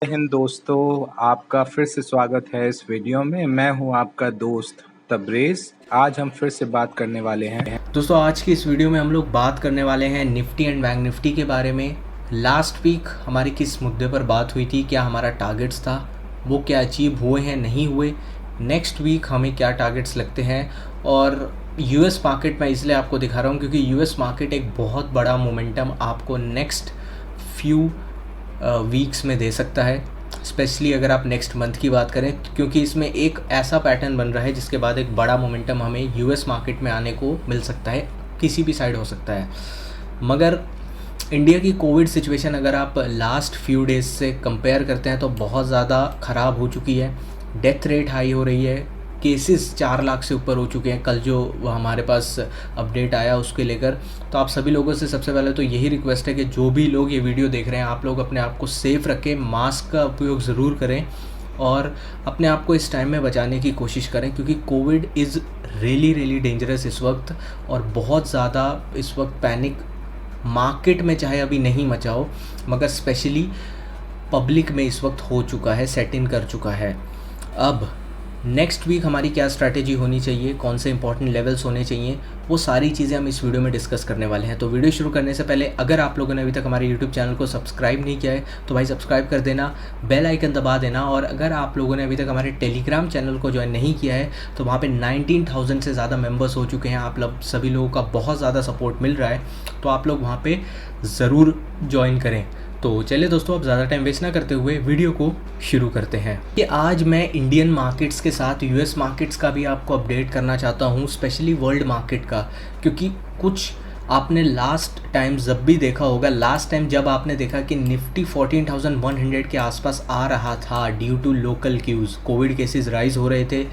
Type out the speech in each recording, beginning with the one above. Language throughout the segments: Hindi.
हिंद दोस्तों, आपका फिर से स्वागत है इस वीडियो में। मैं हूं आपका दोस्त तबरेज़। आज हम फिर से बात करने वाले हैं। दोस्तों आज की इस वीडियो में हम लोग बात करने वाले हैं निफ्टी एंड बैंक निफ्टी के बारे में। लास्ट वीक हमारी किस मुद्दे पर बात हुई थी, क्या हमारा टारगेट्स था, वो क्या अचीव हुए हैं नहीं हुए, नेक्स्ट वीक हमें क्या टारगेट्स लगते हैं। और यूएस मार्केट मैं इसलिए आपको दिखा रहा हूँ क्योंकि यूएस मार्केट एक बहुत बड़ा मोमेंटम आपको नेक्स्ट फ्यू वीक्स में दे सकता है, स्पेशली अगर आप नेक्स्ट मंथ की बात करें, क्योंकि इसमें एक ऐसा पैटर्न बन रहा है जिसके बाद एक बड़ा मोमेंटम हमें यूएस मार्केट में आने को मिल सकता है। किसी भी साइड हो सकता है। मगर इंडिया की कोविड सिचुएशन अगर आप लास्ट फ्यू डेज से कंपेयर करते हैं तो बहुत ज़्यादा ख़राब हो चुकी है। डेथ रेट हाई हो रही है, केसेस 4 लाख से ऊपर हो चुके हैं। कल जो हमारे पास अपडेट आया उसके लेकर, तो आप सभी लोगों से सबसे पहले तो यही रिक्वेस्ट है कि जो भी लोग ये वीडियो देख रहे हैं, आप लोग अपने आप को सेफ़ रखें, मास्क का उपयोग ज़रूर करें और अपने आप को इस टाइम में बचाने की कोशिश करें, क्योंकि कोविड इज़ रियली डेंजरस इस वक्त। और बहुत ज़्यादा इस वक्त पैनिक मार्केट में चाहे अभी नहीं मचा हो, मगर स्पेशली पब्लिक में इस वक्त हो चुका है, सेट इन कर चुका है। अब नेक्स्ट वीक हमारी क्या स्ट्रैटेजी होनी चाहिए, कौन से इंपॉर्टेंट लेवल्स होने चाहिए, वो सारी चीज़ें हम इस वीडियो में डिस्कस करने वाले हैं। तो वीडियो शुरू करने से पहले अगर आप लोगों ने अभी तक हमारे यूट्यूब चैनल को सब्सक्राइब नहीं किया है तो भाई सब्सक्राइब कर देना, बेल आइकन दबा देना। और अगर आप लोगों ने अभी तक हमारे टेलीग्राम चैनल को ज्वाइन नहीं किया है तो वहाँ पे 19,000 से ज़्यादा मेंबर्स हो चुके हैं। आप लोग सभी लोगों का बहुत ज़्यादा सपोर्ट मिल रहा है, तो आप लोग वहाँ पे ज़रूर ज्वाइन करें। तो चलिए दोस्तों, अब ज़्यादा टाइम वेस्ट ना करते हुए वीडियो को शुरू करते हैं। कि आज मैं इंडियन मार्केट्स के साथ यूएस मार्केट्स का भी आपको अपडेट करना चाहता हूँ, स्पेशली वर्ल्ड मार्केट का, क्योंकि कुछ आपने लास्ट टाइम जब भी देखा होगा, लास्ट टाइम जब आपने देखा कि निफ्टी 14,100 के आसपास आ रहा था due to local cues, Covid cases rise हो रहे थे,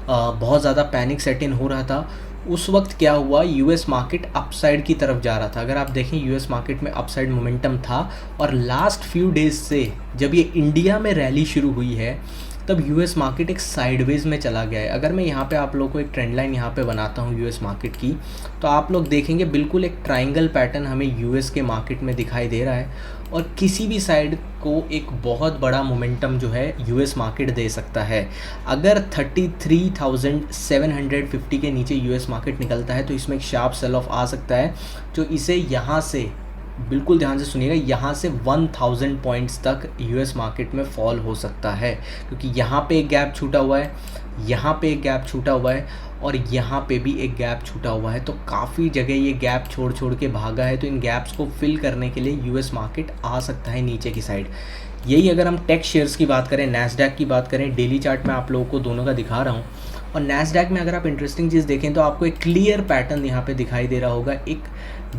बहुत ज़्यादा पैनिक सेट इन हो रहा था, उस वक्त क्या हुआ, यूएस मार्केट अपसाइड की तरफ जा रहा था। अगर आप देखें यूएस मार्केट में अपसाइड मोमेंटम था। और लास्ट फ्यू डेज से जब ये इंडिया में रैली शुरू हुई है तब यूएस मार्केट एक साइडवेज में चला गया है। अगर मैं यहाँ पे आप लोगों को एक ट्रेंड लाइन यहाँ पे बनाता हूँ यूएस मार्केट की, तो आप लोग देखेंगे बिल्कुल एक ट्रायंगल पैटर्न हमें यूएस के मार्केट में दिखाई दे रहा है। और किसी भी साइड को एक बहुत बड़ा मोमेंटम जो है यूएस मार्केट दे सकता है। अगर 33,750 के नीचे यूएस मार्केट निकलता है तो इसमें एक शार्प सेल ऑफ आ सकता है, जो इसे यहाँ से, बिल्कुल ध्यान से सुनिएगा, यहाँ से 1000 पॉइंट्स तक यूएस मार्केट में फॉल हो सकता है, क्योंकि यहाँ पे एक गैप छूटा हुआ है, यहाँ पे एक गैप छूटा हुआ है और यहाँ पे भी एक गैप छूटा हुआ है। तो काफ़ी जगह ये गैप छोड़ के भागा है, तो इन गैप्स को फिल करने के लिए यूएस मार्केट आ सकता है नीचे की साइड। यही अगर हम टेक शेयर्स की बात करें, नैस्डैक की बात करें, डेली चार्ट में आप लोगों को दोनों का दिखा रहा हूँ। और नैस्डैक में अगर आप इंटरेस्टिंग चीज़ देखें तो आपको एक क्लियर पैटर्न यहाँ पे दिखाई दे रहा होगा, एक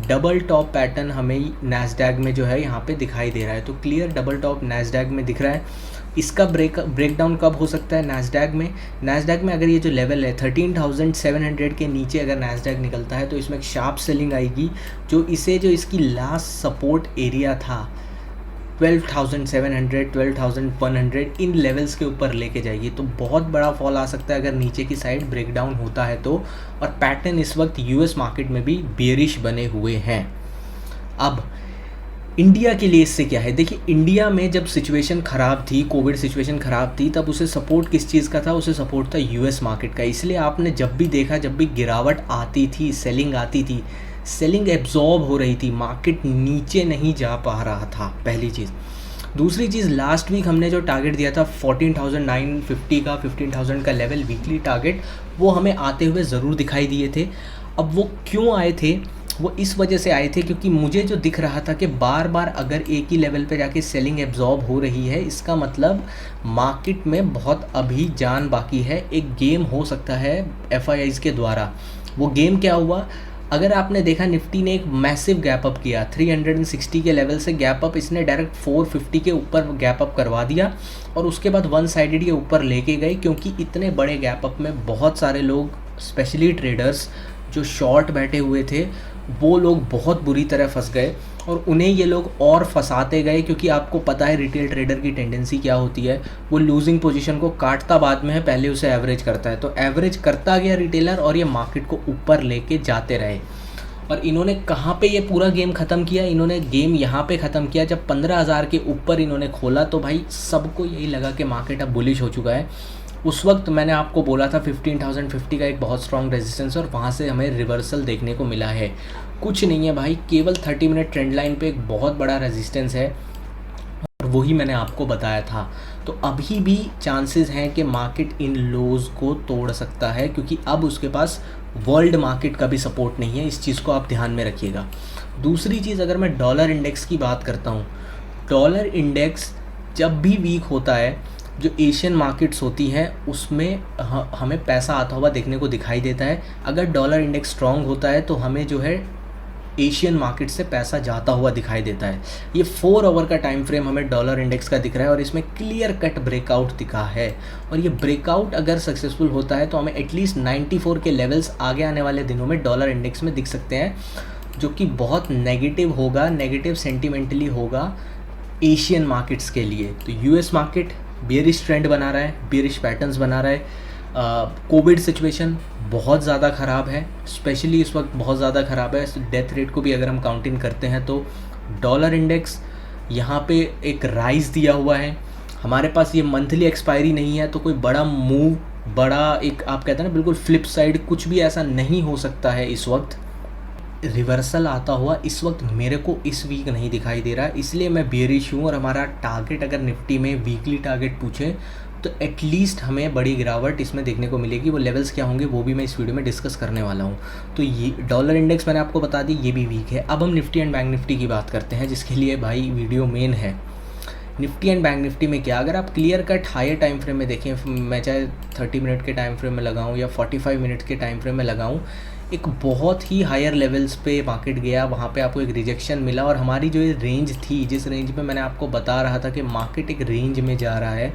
डबल टॉप पैटर्न हमें नैस्डैक में जो है यहाँ पे दिखाई दे रहा है। तो क्लियर डबल टॉप नैस्डैक में दिख रहा है। इसका ब्रेकडाउन कब हो सकता है नैस्डैक में? नैस्डैक में अगर ये जो लेवल है 13,700 के नीचे अगर नैस्डैक निकलता है तो इसमें एक शार्प सेलिंग आएगी, जो इसकी लास्ट सपोर्ट एरिया था 12,700, 12,100, इन लेवल्स के ऊपर लेके जाएगी। तो बहुत बड़ा फॉल आ सकता है अगर नीचे की साइड ब्रेकडाउन होता है तो। और पैटर्न इस वक्त यूएस मार्केट में भी बेयरिश बने हुए हैं। अब इंडिया के लिए इससे क्या है, देखिए इंडिया में जब सिचुएशन ख़राब थी, कोविड सिचुएशन ख़राब थी, तब उसे सपोर्ट किस चीज़ का था? उसे सपोर्ट था यूएस मार्केट का। इसलिए आपने जब भी देखा, जब भी गिरावट आती थी, सेलिंग आती थी, सेलिंग एब्जॉर्ब हो रही थी, मार्केट नीचे नहीं जा पा रहा था, पहली चीज़। दूसरी चीज़, लास्ट वीक हमने जो टारगेट दिया था 14,950 का, 15,000 का लेवल वीकली टारगेट, वो हमें आते हुए ज़रूर दिखाई दिए थे। अब वो क्यों आए थे? वो इस वजह से आए थे क्योंकि मुझे जो दिख रहा था कि बार बार अगर एक ही लेवल पे जाके सेलिंग एब्जॉर्ब हो रही है, इसका मतलब मार्केट में बहुत अभी जान बाकी है। एक गेम हो सकता है एफआईआईज़ के द्वारा। वो गेम क्या हुआ? अगर आपने देखा, निफ्टी ने एक मैसिव गैप अप किया 360 के लेवल से गैप अप, इसने डायरेक्ट 450 के ऊपर गैप अप करवा दिया और उसके बाद वन साइडेड ये ऊपर लेके गए, क्योंकि इतने बड़े गैप अप में बहुत सारे लोग, स्पेशली ट्रेडर्स जो शॉर्ट बैठे हुए थे, वो लोग बहुत बुरी तरह फंस गए और उन्हें ये लोग और फंसाते गए, क्योंकि आपको पता है रिटेल ट्रेडर की टेंडेंसी क्या होती है, वो लूजिंग पोजीशन को काटता बाद में है, पहले उसे एवरेज करता है। तो एवरेज करता गया रिटेलर और ये मार्केट को ऊपर लेके जाते रहे। और इन्होंने कहाँ पे ये पूरा गेम ख़त्म किया, इन्होंने गेम यहाँ पे ख़त्म किया जब 15,000 के ऊपर इन्होंने खोला, तो भाई सबको यही लगा कि मार्केट अब बुलिश हो चुका है। उस वक्त मैंने आपको बोला था 15,050 का एक बहुत स्ट्रॉन्ग रेजिस्टेंस, और वहाँ से हमें रिवर्सल देखने को मिला है। कुछ नहीं है भाई, केवल 30 मिनट ट्रेंड लाइन पे एक बहुत बड़ा रेजिस्टेंस है, और वही मैंने आपको बताया था। तो अभी भी चांसेस हैं कि मार्केट इन लोज़ को तोड़ सकता है, क्योंकि अब उसके पास वर्ल्ड मार्केट का भी सपोर्ट नहीं है। इस चीज़ को आप ध्यान में रखिएगा। दूसरी चीज़, अगर मैं डॉलर इंडेक्स की बात करता हूँ, डॉलर इंडेक्स जब भी वीक होता है, जो एशियन मार्केट्स होती हैं उसमें हमें पैसा आता हुआ देखने को दिखाई देता है। अगर डॉलर इंडेक्स स्ट्रॉन्ग होता है तो हमें जो है एशियन मार्केट से पैसा जाता हुआ दिखाई देता है। ये 4 आवर का टाइम फ्रेम हमें डॉलर इंडेक्स का दिख रहा है, और इसमें क्लियर कट ब्रेकआउट दिखा है। और ये ब्रेकआउट अगर सक्सेसफुल होता है तो हमें एटलीस्ट 94 के लेवल्स आगे आने वाले दिनों में डॉलर इंडेक्स में दिख सकते हैं, जो कि बहुत नेगेटिव होगा, नेगेटिव सेंटिमेंटली होगा एशियन मार्केट्स के लिए। तो यूएस मार्केट बेयरिश ट्रेंड बना रहा है, बेयरिश पैटर्न्स बना रहा है। कोविड सिचुएशन बहुत ज़्यादा ख़राब है, स्पेशली इस वक्त बहुत ज़्यादा ख़राब है। डेथ रेट को भी अगर हम काउंटिंग करते हैं तो डॉलर इंडेक्स यहाँ पे एक राइज दिया हुआ है। हमारे पास ये मंथली एक्सपायरी नहीं है, तो कोई बड़ा मूव, बड़ा एक आप कहते हैं ना बिल्कुल फ्लिप साइड, कुछ भी ऐसा नहीं हो सकता है। इस वक्त रिवर्सल आता हुआ इस वक्त मेरे को इस वीक नहीं दिखाई दे रहा है, इसलिए मैं बेयरिश हूँ। और हमारा टारगेट, अगर निफ्टी में वीकली टारगेट पूछें तो एटलीस्ट हमें बड़ी गिरावट इसमें देखने को मिलेगी। वो लेवल्स क्या होंगे वो भी मैं इस वीडियो में डिस्कस करने वाला हूँ। तो ये डॉलर इंडेक्स मैंने आपको बता दी, ये भी वीक है। अब हम निफ्टी एंड बैंक निफ्टी की बात करते हैं, जिसके लिए भाई वीडियो मेन है। निफ्टी एंड बैंक निफ्टी में क्या, अगर आप clear cut higher time frame में देखें, मैं चाहे 30 मिनट के टाइम फ्रेम में लगाऊँ या 45 मिनट के टाइम फ्रेम में लगाऊँ, एक बहुत ही हायर लेवल्स पे मार्केट गया, वहाँ पे आपको एक रिजेक्शन मिला। और हमारी जो ये रेंज थी, जिस रेंज में मैंने आपको बता रहा था कि मार्केट एक रेंज में जा रहा है,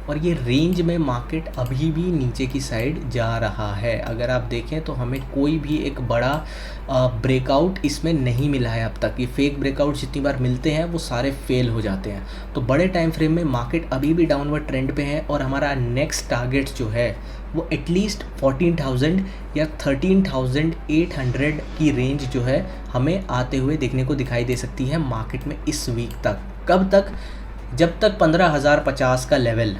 और ये रेंज में मार्केट अभी भी नीचे की साइड जा रहा है। अगर आप देखें तो हमें कोई भी एक बड़ा ब्रेकआउट इसमें नहीं मिला है अब तक। ये फेक ब्रेकआउट जितनी बार मिलते हैं वो सारे फेल हो जाते हैं। तो बड़े टाइम फ्रेम में मार्केट अभी भी डाउनवर्ड ट्रेंड पे है, और हमारा नेक्स्ट टारगेट जो है वो एटलीस्ट 14,000 या 13,800 की रेंज जो है हमें आते हुए देखने को दिखाई दे सकती है मार्केट में इस वीक तक। कब तक? जब तक 15,050 का लेवल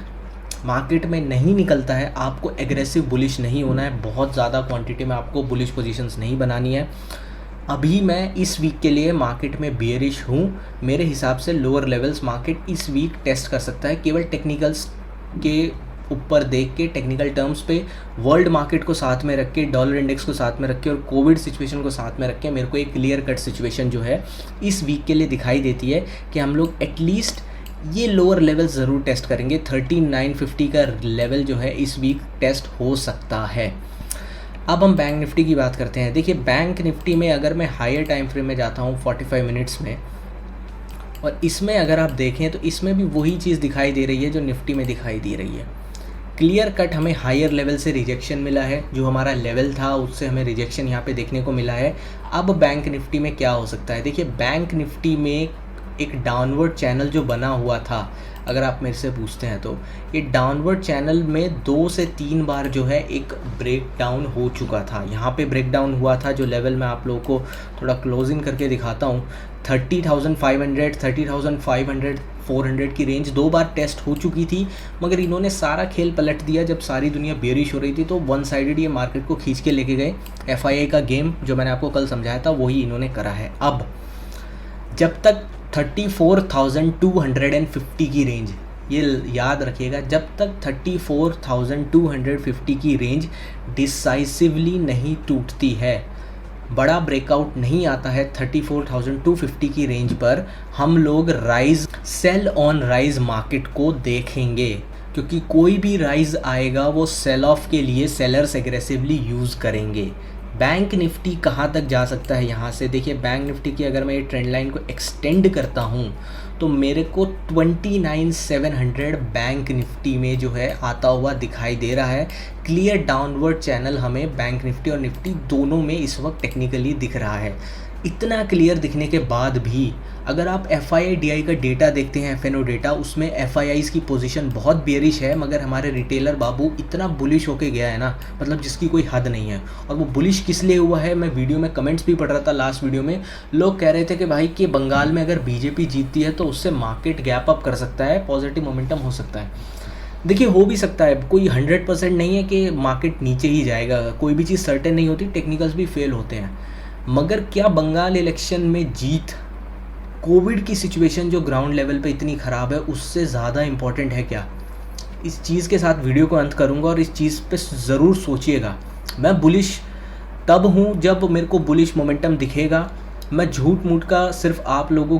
मार्केट में नहीं निकलता है, आपको एग्रेसिव बुलिश नहीं होना है। बहुत ज़्यादा क्वांटिटी में आपको बुलिश पोजीशंस नहीं बनानी है। अभी मैं इस वीक के लिए मार्केट में बेयरिश हूँ। मेरे हिसाब से लोअर लेवल्स मार्केट इस वीक टेस्ट कर सकता है, केवल टेक्निकल्स के ऊपर देख के, टेक्निकल टर्म्स पे वर्ल्ड मार्केट को साथ में रख के, डॉलर इंडेक्स को साथ में रख के और कोविड सिचुएशन को साथ में रख के मेरे को एक क्लियर कट सिचुएशन जो है इस वीक के लिए दिखाई देती है कि हम लोग एटलीस्ट ये लोअर लेवल ज़रूर टेस्ट करेंगे। 13,950 का लेवल जो है इस वीक टेस्ट हो सकता है। अब हम बैंक निफ्टी की बात करते हैं। देखिए, बैंक निफ्टी में अगर मैं हायर टाइम फ्रेम में जाता हूँ 45 मिनट्स में, और इसमें अगर आप देखें तो इसमें भी वही चीज़ दिखाई दे रही है जो निफ्टी में दिखाई दे रही है। क्लियर कट हमें हायर लेवल से रिजेक्शन मिला है, जो हमारा लेवल था उससे हमें रिजेक्शन यहाँ पे देखने को मिला है। अब बैंक निफ्टी में क्या हो सकता है? देखिए, बैंक निफ्टी में एक डाउनवर्ड चैनल जो बना हुआ था, अगर आप मेरे से पूछते हैं तो ये डाउनवर्ड चैनल में 2 से 3 बार जो है एक ब्रेक डाउन हो चुका था। यहाँ पे ब्रेक डाउन हुआ था, जो लेवल मैं आप लोगों को थोड़ा क्लोजिंग करके दिखाता हूँ। 30,500, 30,500, 400 की रेंज 2 बार टेस्ट हो चुकी थी, मगर इन्होंने सारा खेल पलट दिया। जब सारी दुनिया बेयरिश हो रही थी तो वन साइडेड ये मार्केट को खींच के लेके गए। FII का गेम जो मैंने आपको कल समझाया था वही इन्होंने करा है। अब जब तक 34,250 की रेंज, ये याद रखिएगा, जब तक 34,250 की रेंज डिसाइसिवली नहीं टूटती है, बड़ा ब्रेकआउट नहीं आता है 34,250 की रेंज पर, हम लोग rise, sell on rise market को देखेंगे। क्योंकि कोई भी राइज आएगा वो सेल ऑफ के लिए सेलर्स एग्रेसिवली यूज़ करेंगे। बैंक निफ्टी कहाँ तक जा सकता है यहाँ से? देखिए, बैंक निफ्टी की अगर मैं ये ट्रेंड लाइन को एक्सटेंड करता हूँ तो मेरे को 29,700 बैंक निफ्टी में जो है आता हुआ दिखाई दे रहा है। क्लियर डाउनवर्ड चैनल हमें बैंक निफ्टी और निफ्टी दोनों में इस वक्त टेक्निकली दिख रहा है। इतना क्लियर दिखने के बाद भी अगर आप FII का डेटा देखते हैं, FNO डेटा, उसमें FIIs की पोजीशन बहुत बेयरिश है, मगर हमारे रिटेलर बाबू इतना बुलिश होके गया है ना, मतलब जिसकी कोई हद नहीं है। और वो बुलिश किस लिए हुआ है, मैं वीडियो में कमेंट्स भी पढ़ रहा था लास्ट वीडियो में, लोग कह रहे थे कि भाई कि बंगाल में अगर बीजेपी जीतती है तो उससे मार्केट गैप अप कर सकता है, पॉजिटिव मोमेंटम हो सकता है। देखिए हो भी सकता है, कोई 100% नहीं है कि मार्केट नीचे ही जाएगा, कोई भी चीज़ सर्टेन नहीं होती, टेक्निकल्स भी फेल होते हैं। मगर क्या बंगाल इलेक्शन में जीत कोविड की सिचुएशन जो ग्राउंड लेवल पे इतनी ख़राब है उससे ज़्यादा इम्पॉर्टेंट है क्या? इस चीज़ के साथ वीडियो को अंत करूँगा और इस चीज़ पे ज़रूर सोचिएगा। मैं बुलिश तब हूँ जब मेरे को बुलिश मोमेंटम दिखेगा। मैं झूठ मूठ का सिर्फ आप लोगों